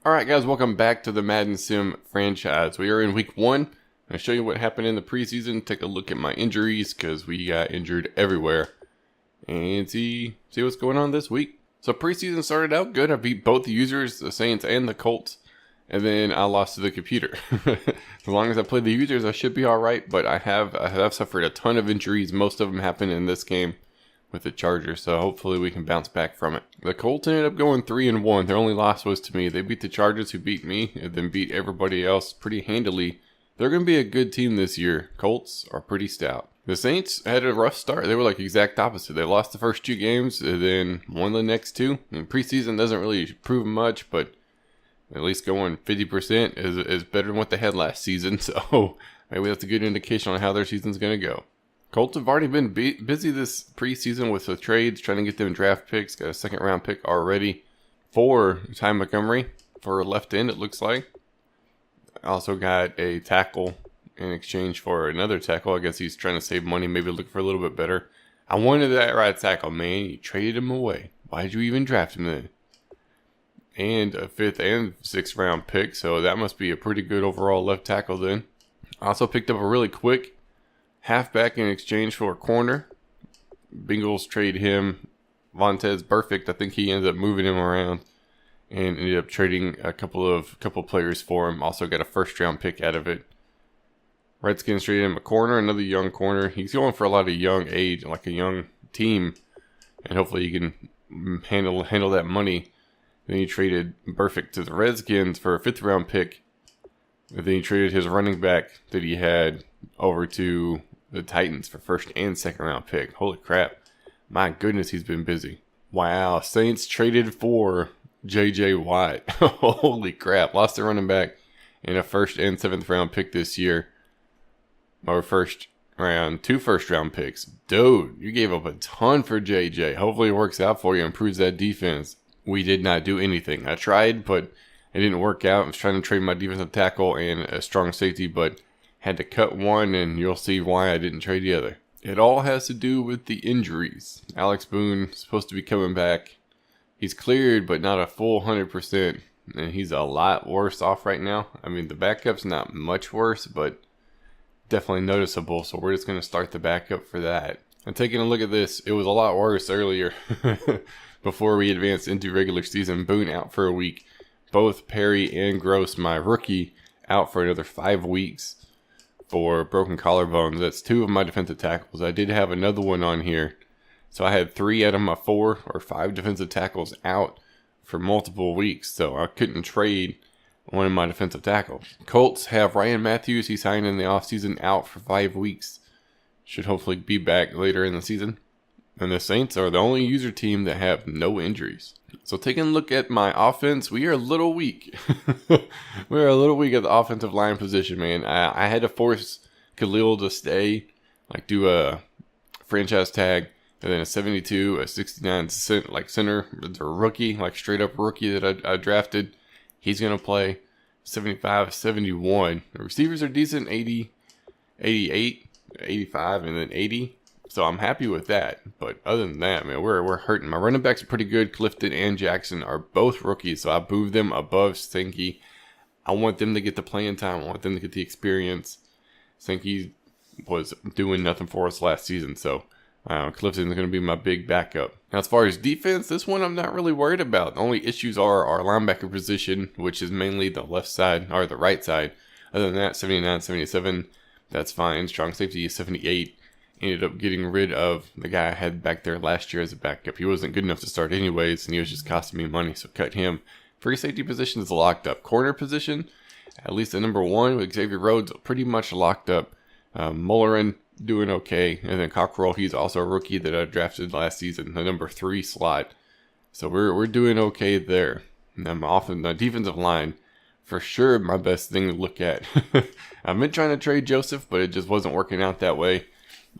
Alright guys, welcome back to the Madden Sim franchise. We are in week 1. I'm going to show you what happened in the preseason, take a look at my injuries because we got injured everywhere, and see what's going on this week. So preseason started out good. I beat both the users, the Saints and the Colts, and then I lost to the computer. As long as I play the users, I should be alright, but I have suffered a ton of injuries. Most of them happened in this game with the Chargers, so hopefully we can bounce back from it. The Colts ended up going 3-1. Their only loss was to me. They beat the Chargers, who beat me, and then beat everybody else pretty handily. They're going to be a good team this year. Colts are pretty stout. The Saints had a rough start. They were like exact opposite. They lost the first 2 games, and then won the next 2. And preseason doesn't really prove much, but at least going 50% is better than what they had last season. So maybe that's a good indication on how their season's going to go. Colts have already been busy this preseason with the trades, trying to get them draft picks. Got a 2nd round pick already for Ty Montgomery for left end, it looks like. Also got a tackle in exchange for another tackle. I guess he's trying to save money, maybe look for a little bit better. I wanted that right tackle, man. You traded him away. Why did you even draft him then? And a 5th and 6th round pick, so that must be a pretty good overall left tackle then. I also picked up a really quick halfback in exchange for a corner. Bengals trade him Vontez Perfect. I think he ended up moving him around and ended up trading a couple players for him. Also got a 1st round pick out of it. Redskins traded him a corner, another young corner. He's going for a lot of young age, like a young team, and hopefully he can handle that money. Then he traded Perfect to the Redskins for a 5th round pick. And then he traded his running back that he had over to the Titans for 1st and 2nd round pick. Holy crap. My goodness, he's been busy. Wow, Saints traded for J.J. Watt. Holy crap. Lost their running back in a 1st and 7th round pick this year. Or 1st round, 2 1st round picks. Dude, you gave up a ton for J.J. Hopefully it works out for you and improves that defense. We did not do anything. I tried, but it didn't work out. I was trying to trade my defensive tackle and a strong safety, but had to cut one, and you'll see why I didn't trade the other. It all has to do with the injuries. Alex Boone is supposed to be coming back. He's cleared, but not a full 100%, and he's a lot worse off right now. I mean, the backup's not much worse, but definitely noticeable, so we're just going to start the backup for that. And taking a look at this, it was a lot worse earlier before we advanced into regular season. Boone out for a week. Both Perry and Gross, my rookie, out for another 5 weeks for broken collarbones. That's 2 of my defensive tackles. I did have another one on here. So I had 3 out of my 4 or 5 defensive tackles out for multiple weeks. So I couldn't trade one of my defensive tackles. Colts have Ryan Matthews. He signed in the offseason, out for 5 weeks. Should hopefully be back later in the season. And the Saints are the only user team that have no injuries. So taking a look at my offense, we are a little weak. We're a little weak at the offensive line position, man. I had to force Khalil to stay, like do a franchise tag, and then a 72, a 69 center, the rookie, like straight up rookie that I drafted. He's going to play 75, 71. The receivers are decent, 80, 88, 85, and then 80. So I'm happy with that. But other than that, man, we're hurting. My running backs are pretty good. Clifton and Jackson are both rookies, so I moved them above Stinky. I want them to get the playing time. I want them to get the experience. Stinky was doing nothing for us last season, so Clifton's going to be my big backup. Now, as far as defense, this one I'm not really worried about. The only issues are our linebacker position, which is mainly the left side or the right side. Other than that, 79, 77, that's fine. Strong safety is 78. Ended up getting rid of the guy I had back there last year as a backup. He wasn't good enough to start anyways, and he was just costing me money, so cut him. Free safety position is locked up. Corner position, at least at number 1 with Xavier Rhodes, pretty much locked up. Mullerin doing okay, and then Cockrell, he's also a rookie that I drafted last season, the number 3 slot. So we're doing okay there. And I'm off in the defensive line. For sure, my best thing to look at. I've been trying to trade Joseph, but it just wasn't working out that way.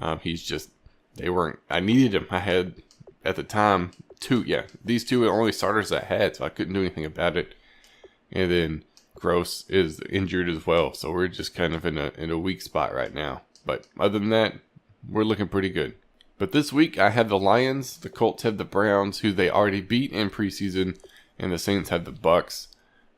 I needed him. I had, at the time, 2, these 2 were the only starters I had, so I couldn't do anything about it. And then Gross is injured as well, so we're just kind of in a weak spot right now. But other than that, we're looking pretty good. But this week, I had the Lions, the Colts had the Browns, who they already beat in preseason, and the Saints had the Bucks.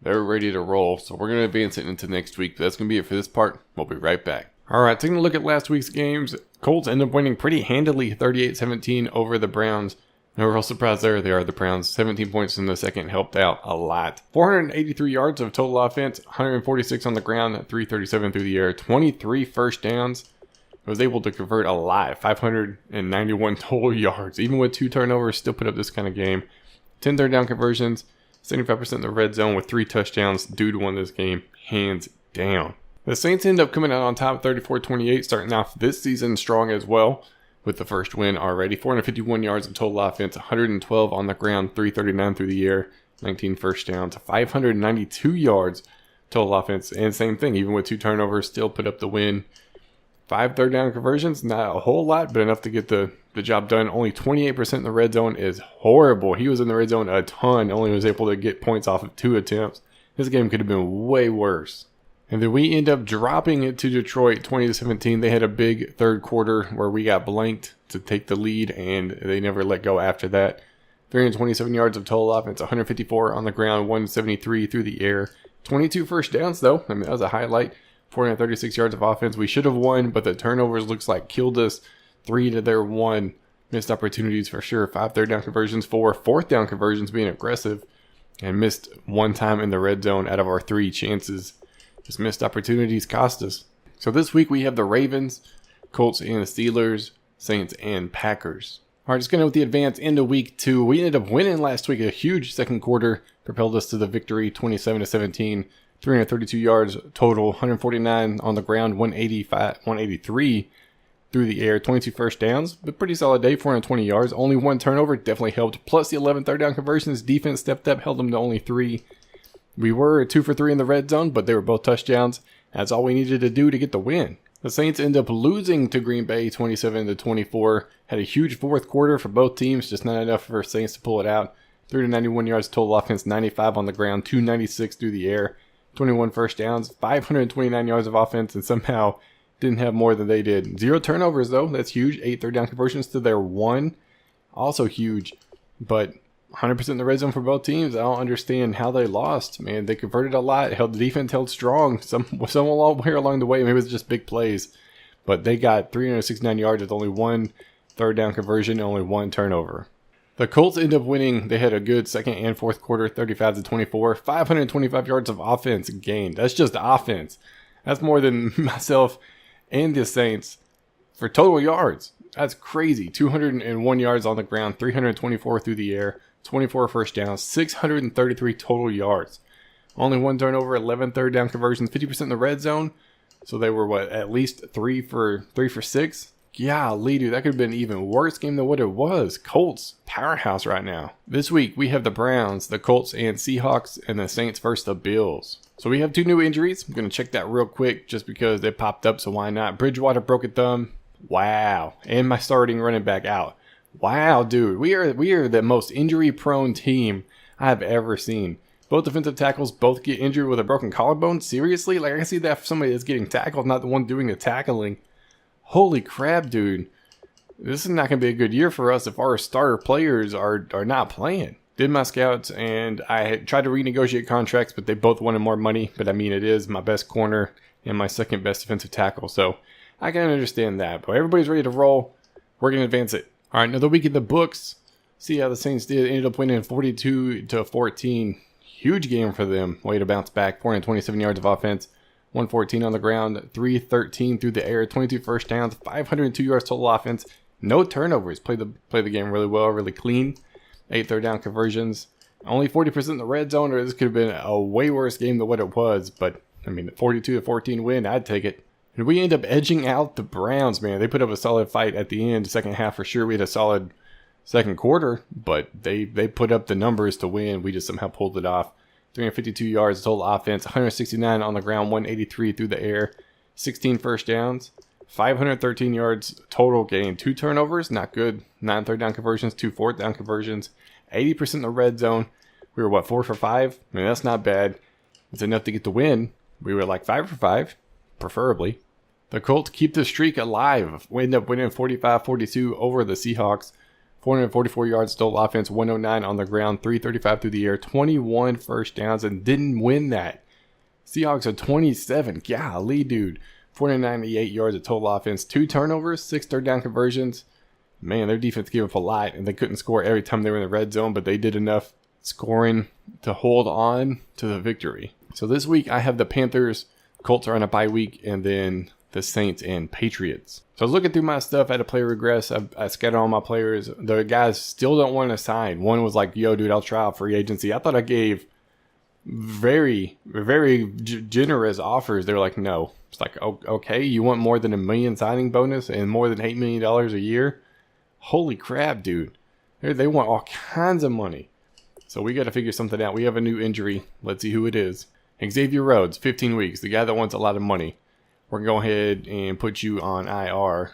They're ready to roll, so we're going to advance it into next week. But that's going to be it for this part. We'll be right back. Alright, taking a look at last week's games. Colts end up winning pretty handily, 38-17 over the Browns. No real surprise there. They are the Browns. 17 points in the second helped out a lot. 483 yards of total offense, 146 on the ground, 337 through the air, 23 first downs. Was able to convert a lot, 591 total yards. Even with 2 turnovers, still put up this kind of game. 10 third down conversions, 75% in the red zone with 3 touchdowns. Dude won this game, hands down. The Saints end up coming out on top 34-28, starting off this season strong as well. With the first win already, 451 yards of total offense, 112 on the ground, 339 through the air, 19 first downs, 592 yards total offense, and same thing, even with 2 turnovers, still put up the win. 5 third down conversions, not a whole lot, but enough to get the job done. Only 28% in the red zone is horrible. He was in the red zone a ton, only was able to get points off of 2 attempts. This game could have been way worse. And then we end up dropping it to Detroit 20-17. They had a big third quarter where we got blanked to take the lead, and they never let go after that. 327 yards of total offense, 154 on the ground, 173 through the air. 22 first downs, though. I mean, that was a highlight. 436 yards of offense. We should have won, but the turnovers looks like killed us. 3 to their 1. Missed opportunities for sure. 5 third down conversions, 4 fourth down conversions being aggressive, and missed 1 time in the red zone out of our 3 chances. Just missed opportunities cost us. So this week we have the Ravens, Colts and the Steelers, Saints and Packers. All right, just going with the advance into week 2. We ended up winning last week. A huge second quarter propelled us to the victory, 27-17. 332 yards total, 149 on the ground, 183 through the air, 22 first downs. But pretty solid day, 420 yards. Only 1 turnover, definitely helped. Plus the 11 third down conversions. Defense stepped up, held them to only 3. We were 2 for 3 in the red zone, but they were both touchdowns. That's all we needed to do to get the win. The Saints end up losing to Green Bay 27-24. Had a huge fourth quarter for both teams, just not enough for Saints to pull it out. 391 yards total offense, 95 on the ground, 296 through the air, 21 first downs, 529 yards of offense, and somehow didn't have more than they did. 0 turnovers though, that's huge. 8 third down conversions to their 1, also huge. But 100% in the red zone for both teams. I don't understand how they lost, man. They converted a lot. The defense held strong. Some way along the way. Maybe it was just big plays. But they got 369 yards with only 1 third down conversion and only 1 turnover. The Colts end up winning. They had a good second and fourth quarter, 35-24. 525 yards of offense gained. That's just offense. That's more than myself and the Saints for total yards. That's crazy. 201 yards on the ground, 324 through the air. 24 first downs, 633 total yards. Only 1 turnover, 11 third down conversions, 50% in the red zone. So they were, at least 3 for 6? Golly, dude, that could have been an even worse game than what it was. Colts, powerhouse right now. This week, we have the Browns, the Colts, and Seahawks, and the Saints versus the Bills. So we have 2 new injuries. I'm going to check that real quick just because they popped up, so why not? Bridgewater broke a thumb. Wow. And my starting running back out. Wow, dude, we are the most injury-prone team I've ever seen. Both defensive tackles both get injured with a broken collarbone. Seriously? Like, I see that for somebody that's getting tackled, not the one doing the tackling. Holy crap, dude. This is not going to be a good year for us if our starter players are not playing. Did my scouts, and I tried to renegotiate contracts, but they both wanted more money. But I mean, it is my best corner and my second best defensive tackle, so I can understand that. But everybody's ready to roll. We're going to advance it. All right, another week in the books. See how the Saints did. Ended up winning 42-14. Huge game for them. Way to bounce back. 427 yards of offense. 114 on the ground. 313 through the air. 22 first downs. 502 yards total offense. No turnovers. Played the game really well. Really clean. 8 third down conversions. Only 40% in the red zone. Or this could have been a way worse game than what it was. But, I mean, 42-14 win. I'd take it. And we end up edging out the Browns, man. They put up a solid fight at the end, second half for sure. We had a solid second quarter, but they put up the numbers to win. We just somehow pulled it off. 352 yards total offense, 169 on the ground, 183 through the air, 16 first downs, 513 yards total gain, 2 turnovers, not good. 9 third down conversions, 2 fourth down conversions, 80% in the red zone. We were 4 for 5? I mean, that's not bad. It's enough to get the win. We were 5 for 5, preferably. The Colts keep the streak alive. We end up winning 45-42 over the Seahawks. 444 yards total offense, 109 on the ground, 335 through the air, 21 first downs, and didn't win that. Seahawks are 27. Golly, dude. 498 yards of total offense, 2 turnovers, 6 third down conversions. Man, their defense gave up a lot, and they couldn't score every time they were in the red zone, but they did enough scoring to hold on to the victory. So this week I have the Panthers, Colts are on a bye week, and then the Saints and Patriots. So I was looking through my stuff, I had a player regress. I scattered all my players. The guys still don't want to sign. One was like, yo, dude, I'll try out free agency. I thought I gave very, very generous offers. They're like, no. It's like, okay, you want more than $1 million signing bonus and more than $8 million a year? Holy crap, dude. They want all kinds of money. So we got to figure something out. We have a new injury. Let's see who it is. Xavier Rhodes, 15 weeks. The guy that wants a lot of money. We're going to go ahead and put you on IR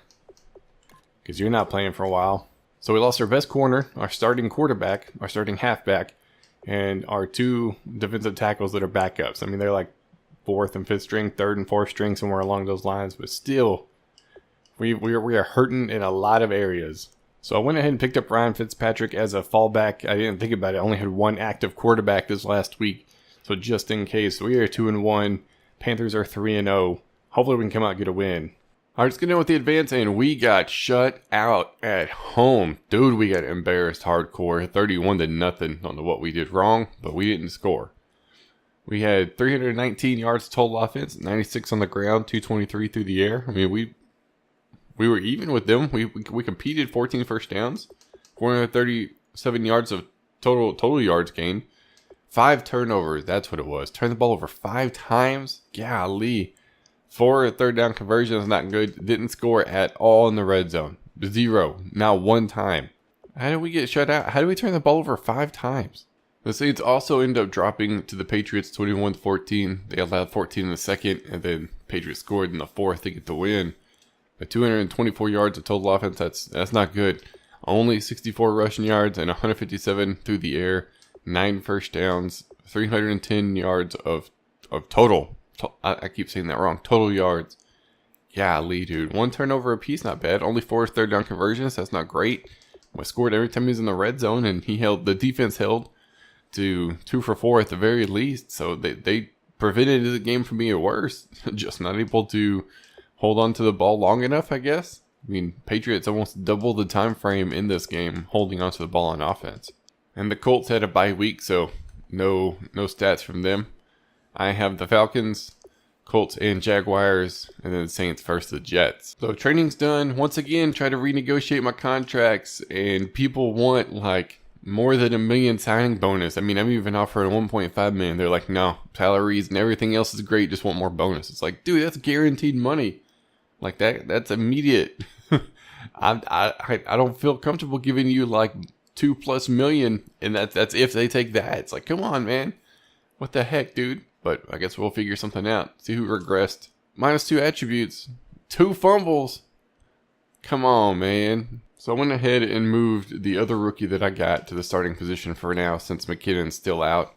because you're not playing for a while. So we lost our best corner, our starting quarterback, our starting halfback, and our 2 defensive tackles that are backups. I mean, they're like 4th and 5th string, 3rd and 4th string, somewhere along those lines. But still, we are hurting in a lot of areas. So I went ahead and picked up Ryan Fitzpatrick as a fallback. I didn't think about it. I only had 1 active quarterback this last week. So just in case, we are 2-1. Panthers are 3-0. Hopefully we can come out and get a win. All right, let's get in with the advance, and we got shut out at home. Dude, we got embarrassed hardcore. 31-0. Don't know what we did wrong, but we didn't score. We had 319 yards total offense, 96 on the ground, 223 through the air. I mean, we were even with them. We competed 14 first downs, 437 yards of total yards gained, 5 turnovers. That's what it was. Turned the ball over 5 times. Golly. 4 third down conversions, not good. Didn't score at all in the red zone. 0. Now 1 time. How did we get shut out? How did we turn the ball over 5 times? The Saints also end up dropping to the Patriots 21-14. They allowed 14 in the second, and then Patriots scored in the 4th to get the win. At 224 yards of total offense, that's not good. Only 64 rushing yards and 157 through the air. 9 first downs, 310 yards of total. I keep saying that wrong. Total yards. Golly, dude. 1 turnover apiece, not bad. Only 4 third down conversions, that's not great. We scored every time he was in the red zone, and the defense held to 2 for 4 at the very least. So they prevented the game from being worse. Just not able to hold on to the ball long enough, I guess. I mean, Patriots almost doubled the time frame in this game holding on to the ball on offense. And the Colts had a bye week, so no stats from them. I have the Falcons, Colts, and Jaguars, and then the Saints versus the Jets. So training's done. Once again, try to renegotiate my contracts, and people want like more than $1 million signing bonus. I mean, I'm even offering $1.5 million. They're like, no, salaries and everything else is great. Just want more bonus. It's like, dude, that's guaranteed money. Like that's immediate. I don't feel comfortable giving you like $2+ million, and that's if they take that. It's like, come on, man. What the heck, dude? But I guess we'll figure something out. See who regressed. -2 attributes. 2 fumbles. Come on, man. So I went ahead and moved the other rookie that I got to the starting position for now, since McKinnon's still out.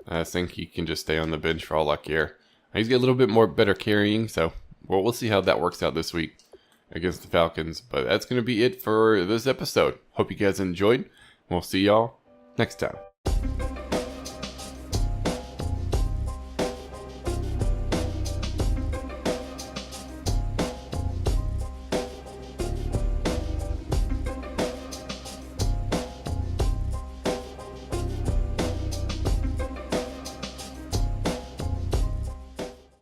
I think he can just stay on the bench for all I care. He's got a little bit more better carrying, so we'll see how that works out this week against the Falcons. But that's going to be it for this episode. Hope you guys enjoyed. We'll see y'all next time.